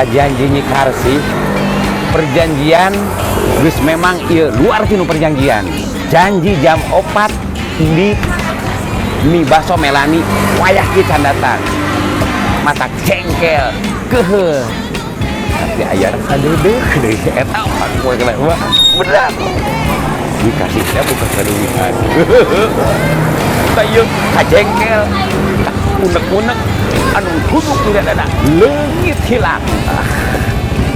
eta janji Nyi Karsi perjanjian geus memang ieu luar tinu perjanjian. Janji jam 4 di mie baso Melani wayah kita datang. Mata cengkel keuheuh. Tapi aya rasa deudeuh deui eta mah poe kena beneran. Nyi Karsi teh bukan kadugian. Kayu kajengkel unek-unek anu duduk di dada leungit hilang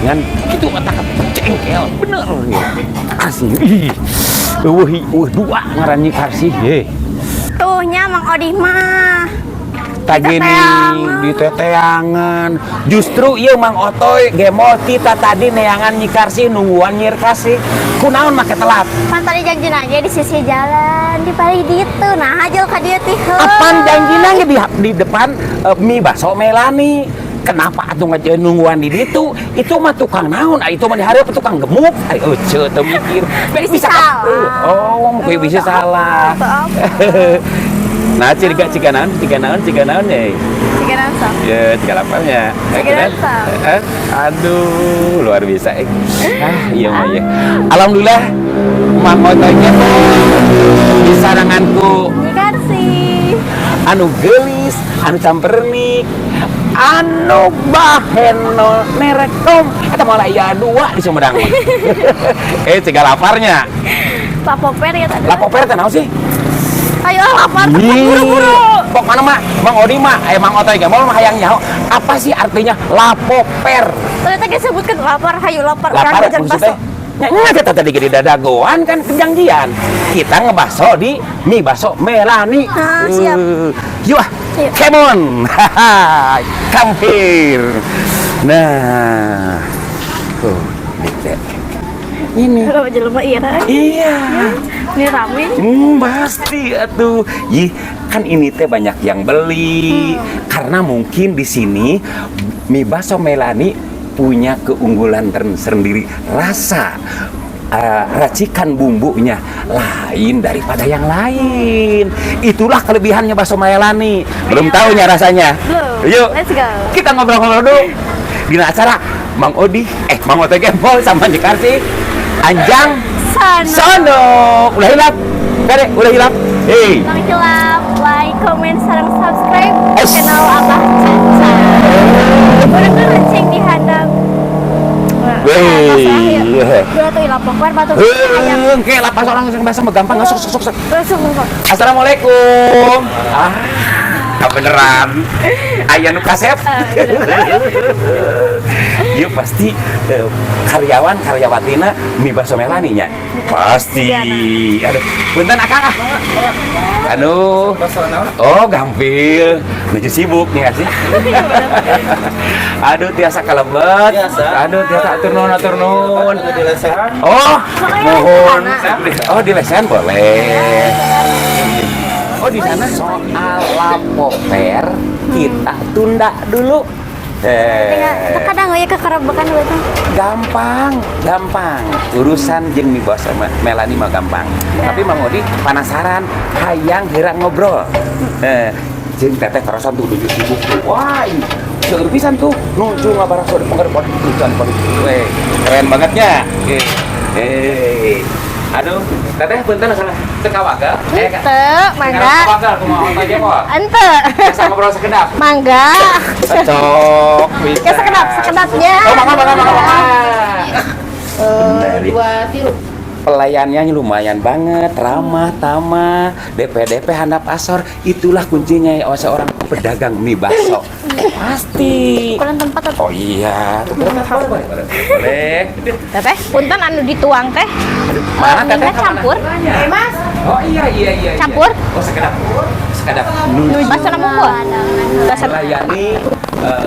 ngan kitu mata jengkel bener asli dua ngaran Nyi Karsi tuhnya Mang Odi mah tagini di teteangan justru ieu Mang Otoy gemol kita tadi neangan Nyi Karsi nungguan Nyi Karsi kunaon make telat kan tadi janjina aja di sisi jalan di balik ditu nah aja ka dieu teh apaan janjina di depan mie baso Melani kenapa atuh nungguan di ditu itu mah tukang naon itu mah di hareup tukang gemuk eueuh teu mikir bisa oh mungkin bisa salah nah ciga naon ya ciga naon sok ya ciga laparnya aduh luar biasa iya mah ya alhamdulillah Mang Otoy disaranganku Nyi Karsi anu geulis anu campernik anu baheno nerekom eta malah aya dua di Sumedang ciga laparnya lapoper ya tadi lapoper teh naon sih ayo lapar buru-buru pok mana mah Mang Odi mah Mang Otoy ge mau mah hayang nyaho apa sih artinya lapoper ternyata disebutkan lapar hayu lapar lapar urang maksudnya nya kita tadi di dadagoan kan perjanjian kita ngebaso di mie baso Melani siap yuk come on come here nah ini jelema iya ini rame pasti atuh kan ini teh banyak yang beli karena mungkin di sini mie baso Melani punya keunggulan tersendiri rasa racikan bumbunya lain daripada yang lain itulah kelebihannya baso Melani belum tahunya rasanya yuk let's go kita ngobrol-ngobrol dulu di acara Mang Odi Mang Otoy Gempol sama Nyi Karsi Anjang Sono udah hilap gak udah hilap Lang hilap like comment sareng subscribe channel Abah Caca bener-bener ceng di handap dua tuh hilap pokoknya batu ayam kayak lapas orang yang bahasa gampang sok Assalamualaikum beneran aya nu kasep yuk pasti karyawan-karyawatina mie baso Melani nya pasti aduh punten akang aduh oh gampil menuju sibuk nih sih aduh tiasa kalebet aduh tiasa atur nuhun oh mohon oh di lesen boleh oh di sana soal lapoper kita tunda dulu kadang ya kekerabakan itu gampang urusan jeung mie baso Melani mah gampang tapi Mang Odi penasaran hayang heurang ngobrol jeung teteh karasan tuh nuju sibuk wah seueur pisan tuh nuju ngabaraso di penggerpon tulisan keren bangetnya aduh teteh punten salah tekawaga mangga kumaha aja kok ente biasa ngobrol sekedap mangga cocok bisa sekedapnya mangga 2 tilu pelayannya lumayan banget ramah tamah DP handap asor itulah kuncinya ya seorang pedagang mie baso pasti kurang tempat oh iya boleh teteh punten anu dituang teh mana teteh campur mas oh iya campur oh sekedap baso nama gua melayani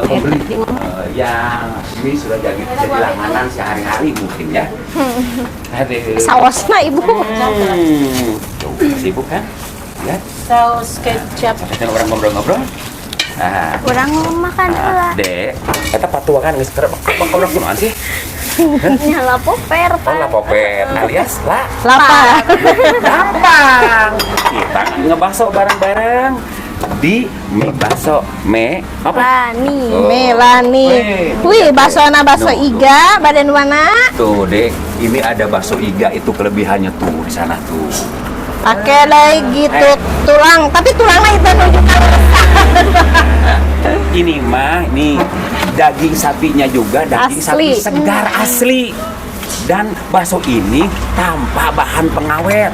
pembeli yang ini sudah jadi langganan sehari-hari mungkin ya sausnya ibu sibuk kan ya saus kecap dengan orang ngobrol-ngobrol nah kurang makan pula dek kita patua kan geus keur ngobrol kunaon sih nyala poper lapoper alias lapar gampang kita ngebaso bareng-bareng di mie bakso apa? Lani. Oh. Melani. Wih, baksoana bakso iga, badan mana? Tuh, Dek, ini ada bakso iga itu kelebihannya tuh di sana tuh. Pakai deh gitu tulang, tapi tulangnya itu nunjukkan Ini mah, nih daging sapinya juga daging sapi Asli. segar asli. Dan bakso ini tanpa bahan pengawet.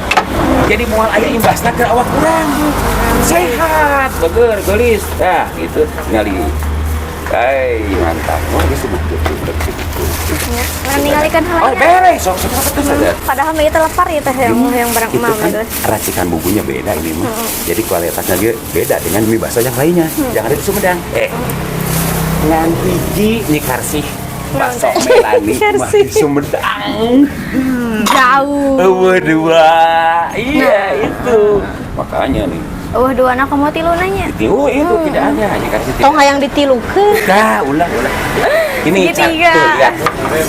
Jadi mual aya imbasna ke awak kurang. Sehat, beger, gelis. Nah, gitu ngali. Mantap. Oh, geus betul. Nah, ninggalkan Oh, halanya. beres. Sok satu saja. Padahal mah itu lepar ya teh yang barang Itu emam kan guys. racikan bumbunya beda ini mah. Jadi kualitasnya juga beda dengan mie bakso yang lainnya. Yang ada di Sumedang. Ngan hiji nyikarsi bakso Melani mah di Sumedang. Jauh. Waduh, iya itu. Makanya nih. Dua anak kamu tilu nanya. Itu tidak ada nyikarsi. Tong hayang ditilukeun. Nah, ulah. Ini Segitiga. tuh, lihat.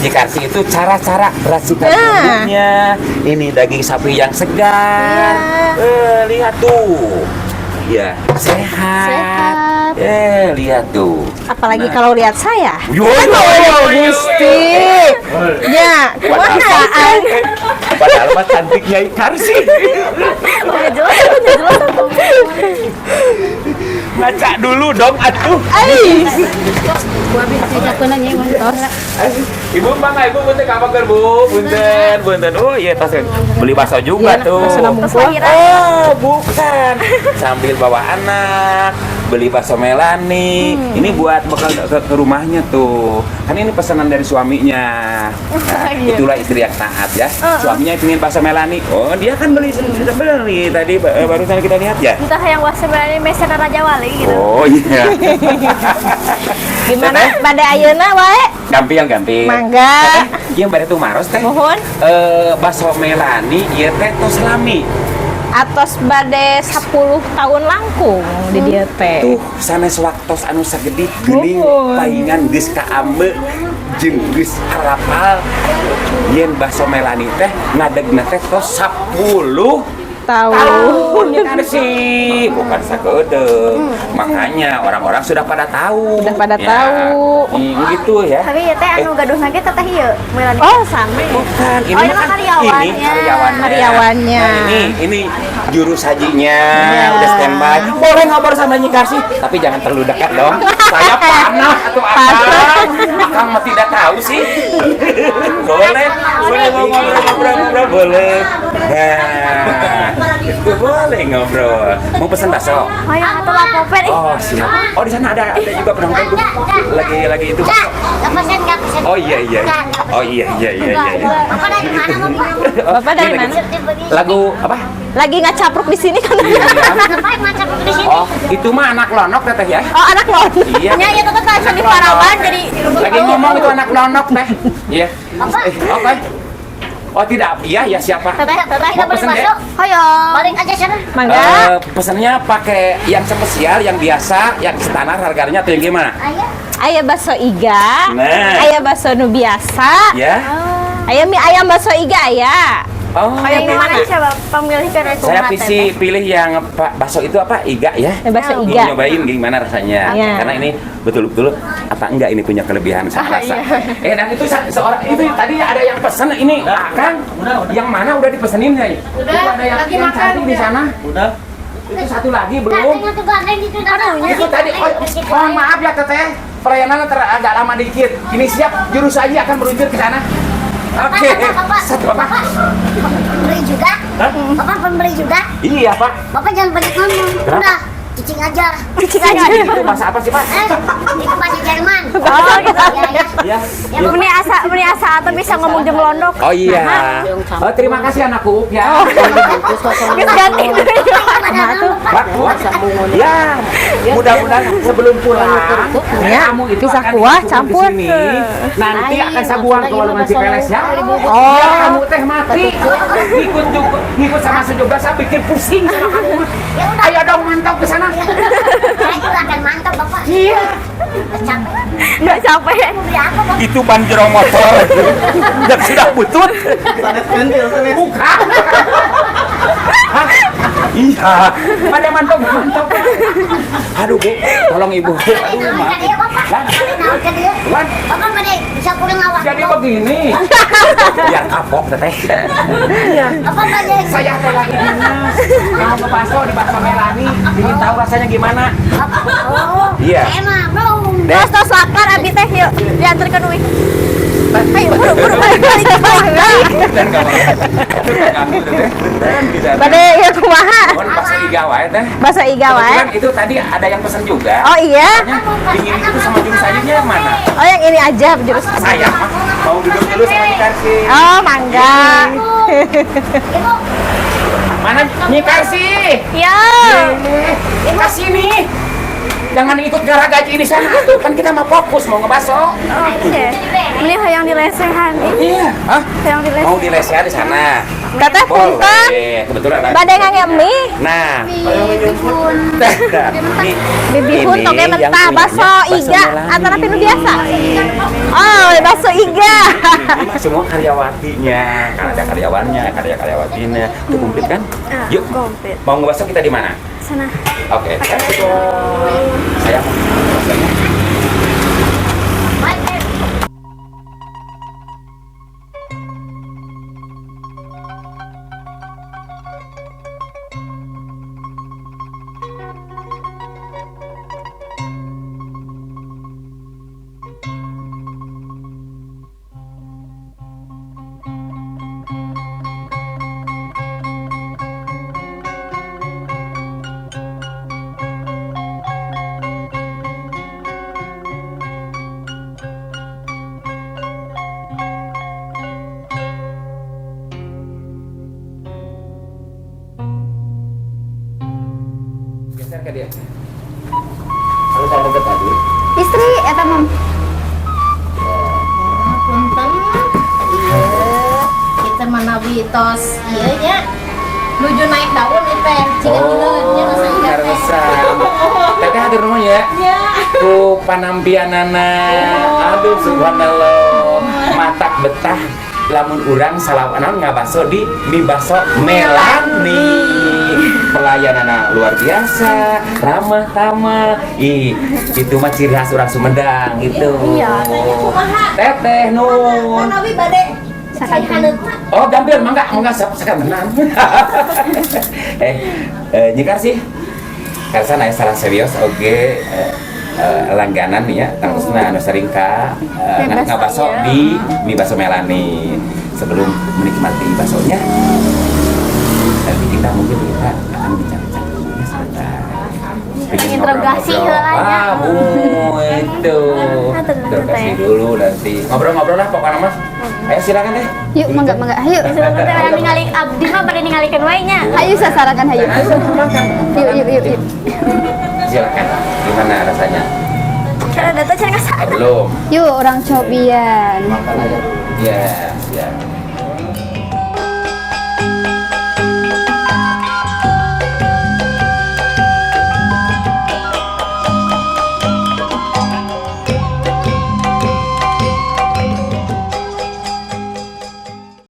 Nyikarsi itu cara-cara racikan bumbunya. Ini daging sapi yang segar. Lihat tuh. Ya, sehat. Lihat tuh. Apalagi Nah. kalau lihat saya. Yo, Gusti. Ya, kumaha? Padahal mah cantiknya Karsi. Udah jelas aku. Ngaca dulu dong atuh. Ibu bang, ibu punten kapan Bu? Punten. Oh iya tas beli bakso juga tuh. Terus lahiran. Oh, bukan. Sambil bawa anak, beli bakso Melani. Ini buat bekal ke rumahnya tuh. Kan ini pesanan dari suaminya. Nah, itulah istri yang taat ya. Suaminya ingin bakso Melani. Oh, dia kan beli tadi barusan kita lihat ya. Entah yang wasa berani mesin Raja Wali gitu. Oh iya. Gimana? Pada ayeuna wae? Gampil. Mangga. Yang pada tuh maros teh. Mohon. Bakso Melani ieu teh tos lami. Atos bade 10 tahun langkung di dieu teh. Tuh sanes waktos anu sagede geuning Mohon. paingan geus kaambe jeung geus harapal. Yen bakso Melani teh ngadegna teh tos 10 tahun kan sih, bukan sakedeung. Makanya orang-orang sudah pada tahu. Sudah pada Ya, tahu. gitu ya. Tapi ya teh anu gaduh lagi teteh ieu Melani. Oh, sama. Bukan, Oh, ini mah karyawannya. Ini karyawannya. Karyawannya. Nah, ini juru sajinya Ya. udah standby. Boleh ngobrol sama Nyi Karsi, tapi jangan terlalu dekat dong. Saya panas atau apa? Akang mah tidak tahu sih. Boleh ngobrol, boleh. Nah, itu boleh ngobrol. Mau pesan bakso? Oh, yang atau lapopet. Oh, siap. Oh, di sana ada juga penonton tuh. Lagi itu bakso. Enggak pesen. Oh iya. Oh iya. Bapak dari mana, Bapak? Bapak dari Ini mana? Lagu apa? Lagi ngacapruk di sini kan. Bapak yang macam di sini. Oh, itu mah anak lonok teteh ya? Oh, anak lo. Iya. Nya ya tetep kan di Parawan jadi Lagi ngomong itu anak lonok teh. Iya. Bapak. Oke. Oh tidak, iya ya siapa? Teteh Mau kita beli pesen, bakso. Dek? Hoyo. Balik aja sana. Mangga. Pesennya pakai yang spesial, yang biasa, yang standar harganya atau yang gimana? Ayo. Aya bakso iga. Nah. Aya bakso nu biasa. Ya. Aya mie ayam bakso iga aya. Oh, Yang mana coba pemilih ke saya pilih yang bakso itu apa? Iga ya? Bakso Ingin iga. nyobain gimana rasanya. Iya. Karena ini betul-betul apa enggak ini punya kelebihan saya rasa. Dan itu seorang itu tadi ada yang pesen ini Kang. Yang mana udah dipesenin ya? Udah. Itu ada yang cantik di sana. Udah. Itu satu lagi belum. Gandeng tuh gandeng itu Itu tadi mohon maaf ya teteh. Pelayanan agak lama dikit. Ini siap juru saji akan meluncur ke sana. Oke. Satu apa? Pembeli juga. Hah? Bapak pembeli juga. Iya, Pak. Bapak jangan banyak ngomong. Kenapa? Udah, cicing aja. Itu masa apa sih, Pak? Itu bahasa Jerman. Oh, gitu. Iya. Meni asa atau bisa ngomong jeung londok. Oh iya. Oh, terima kasih anakku ya. Geus ganti deui. Pak, ya, mudah-mudahan sebelum pulang Ya, kamu itu bisa akan kuah ikut campur. di sini. Nanti akan saya buang ke warung Cipeles ya. Oh. Biar kamu teh mati. Ngikut sama juga saya bikin pusing sama kamu. Ya udah. Ayo dong mantap ke sana. Saya juga akan mantap, Bapak. Iya. Capek. Enggak capek. Beli apa, Bapak? Itu ban jero motor. Dan sudah butut. Bukan. Hah? Iya, pada mantap. Aduh, Bu, tolong Ibu. Aduh, maaf. Lan, Lan, Bapak pada bisa pulang awak. jadi begini. Biar kapok, Teteh. Bapak pada Saya teh lagi dinas. Mau ke bakso di bakso Melani. Ingin tahu rasanya gimana? Iya. saya mah belum. Terus tos lapar abi teh yuk diantarkan Uwi. Ayo buru-buru balik. Dan gak mau. Bade ya kumaha? Mohon bakso iga wae teh. Bahasa Iga wae. Kebetulan itu tadi ada yang pesan juga. Oh iya. Dingin itu sama jurus sayurnya yang mana? Oh yang ini aja jurus. Saya mah mau duduk dulu sama Nyikarsi. Oh mangga. Ibu, Mana Nyikarsi? Ya. Kasih nih. Jangan ikut gara gaji di sana. Tuh kan kita mau fokus mau ngebaso. Oke. Ini yang dilesehan. Iya. Hah? Yang dilesehan. Mau dilesehan di sana. Teteh punten. Boleh. Kebetulan ada. Bade ngangge mie. Nah, bihun. Bibihun toge mentah baso Iga antara pinu biasa. Oh, baso Iga. Ini semua karyawatinya, kan ada karyawannya, karyawatinya. Itu komplit kan? Yuk. Komplit. Mau ngebaso kita di mana? Sana. Oke. Saya mau. Geser ke dia. Kalau saya deket tadi. Istri eta mem. Punten. Iya. Kita manawi tos ieu nya. Nuju naik daun ieu teh. Ciga mileunnya masa ieu teh. Karesan. Teteh hadir rumah ya? Ya. Ku panampianana. Aduh subhanallah. Matak betah. Lamun urang salawanan ngabaso di mie baso Melani. Pelayanana luar biasa, ramah tamah. Ih, itu mah ciri khas orang Sumedang gitu. Iya, Teteh nun. Manawi bade saya haneut mah. Oh, gampil mangga sekarang menang. Nyikar sih. Karena saya salah serius, oke. Langganan nih ya, Kang Usna anu sering ka ngabaso di mie baso Melani. Sebelum menikmati baksonya, nanti kita mungkin akan bincang-bincang dulu ya sebentar. Interogasi heulanya. Itu. Interogasi dulu nanti. Ngobrol-ngobrol lah pokoknya Mas. Ayo silakan deh. Yuk mangga ayo. Sebentar teh ningali abdi mah pada ningalikeun wae nya. Ayo sasarakan hayu. Yuk. Silakan. Gimana rasanya? Cara data cara kasar. Belum. Yuk orang cobian. Makan aja. Ya.